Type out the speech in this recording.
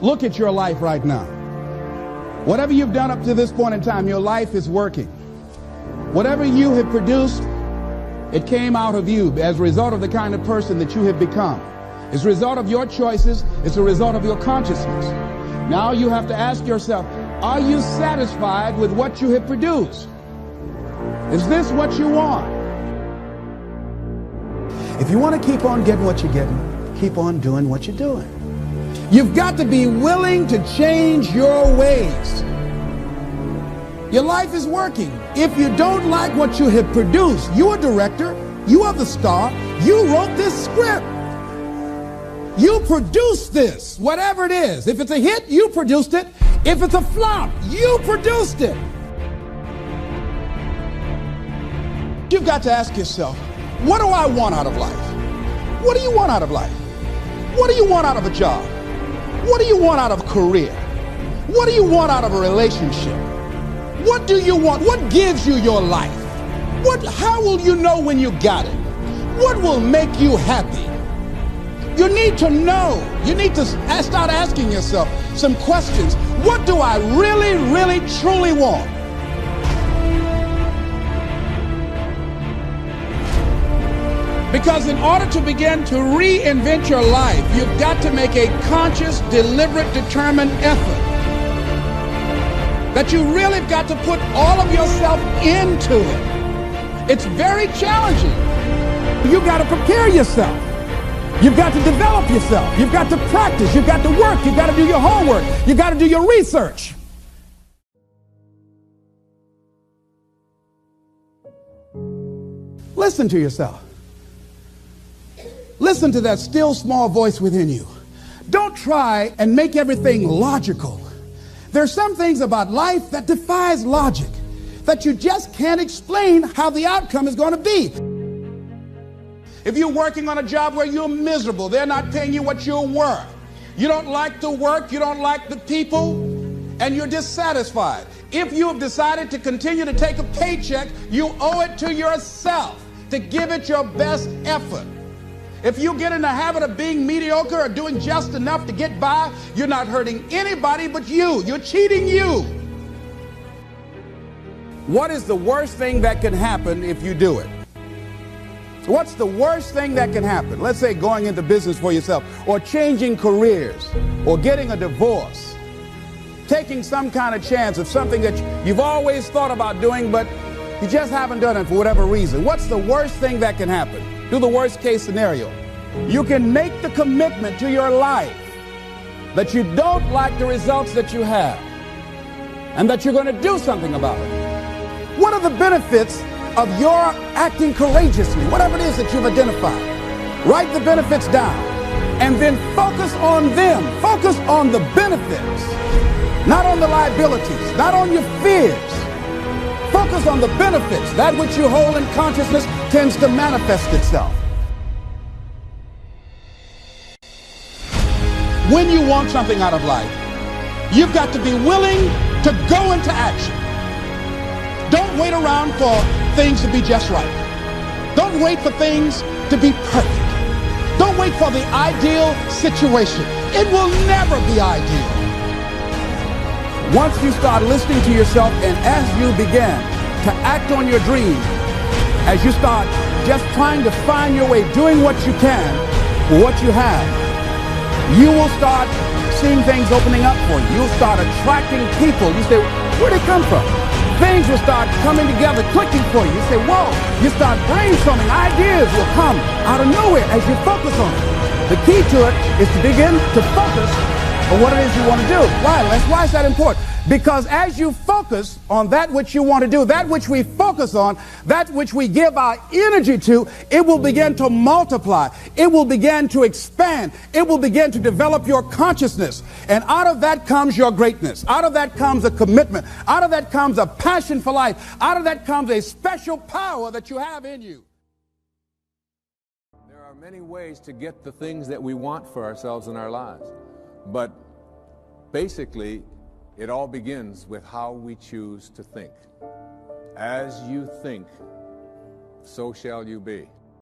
Look at your life right now. Whatever you've done up to this point in time, your life is working. Whatever you have produced, it came out of you as a result of the kind of person that you have become. It's a result of your choices. It's a result of your consciousness. Now you have to ask yourself, are you satisfied with what you have produced? Is this what you want? If you want to keep on getting what you're getting, keep on doing what you're doing. You've got to be willing to change your ways. Your life is working. If you don't like what you have produced, you're a director, you are the star, you wrote this script. You produced this, whatever it is. If it's a hit, you produced it. If it's a flop, you produced it. You've got to ask yourself, what do I want out of life? What do you want out of life? What do you want out of a job? What do you want out of a career? What do you want out of a relationship? What do you want? What gives you your life? How will you know when you got it? What will make you happy? You need to know. You need to start asking yourself some questions. What do I really, really, truly want? Because in order to begin to reinvent your life, you've got to make a conscious, deliberate, determined effort. That you really got to put all of yourself into it. It's very challenging. You've got to prepare yourself. You've got to develop yourself. You've got to practice. You've got to work. You've got to do your homework. You've got to do your research. Listen to yourself. Listen to that still small voice within you. Don't try and make everything logical. There are some things about life that defies logic, that you just can't explain how the outcome is going to be. If you're working on a job where you're miserable, they're not paying you what you're worth. You don't like the work, you don't like the people, and you're dissatisfied. If you have decided to continue to take a paycheck, you owe it to yourself to give it your best effort. If you get in the habit of being mediocre or doing just enough to get by, you're not hurting anybody but you. You're cheating you. What is the worst thing that can happen if you do it? What's the worst thing that can happen? Let's say going into business for yourself, or changing careers, or getting a divorce, taking some kind of chance of something that you've always thought about doing, but you just haven't done it for whatever reason. What's the worst thing that can happen? Do the worst case scenario. You can make the commitment to your life that you don't like the results that you have and that you're going to do something about it. What are the benefits of your acting courageously? Whatever it is that you've identified, write the benefits down and then focus on them. Focus on the benefits, not on the liabilities, not on your fears. Focus on the benefits. That which you hold in consciousness tends to manifest itself. When you want something out of life, you've got to be willing to go into action. Don't wait around for things to be just right. Don't wait for things to be perfect. Don't wait for the ideal situation. It will never be ideal. Once you start listening to yourself and as you begin to act on your dreams, as you start just trying to find your way, doing what you can for what you have, you will start seeing things opening up for you. You'll start attracting people. You say, where'd they come from? Things will start coming together, clicking for you. You say, whoa. You start brainstorming. Ideas will come out of nowhere as you focus on it. The key to it is to begin to focus on what it is you want to do. Why is that important? Because as you focus on that which you want to do, that which we focus on, that which we give our energy to, it will begin to multiply. It will begin to expand. It will begin to develop your consciousness. And out of that comes your greatness. Out of that comes a commitment. Out of that comes a passion for life. Out of that comes a special power that you have in you. There are many ways to get the things that we want for ourselves in our lives. But basically, it all begins with how we choose to think. As you think, so shall you be.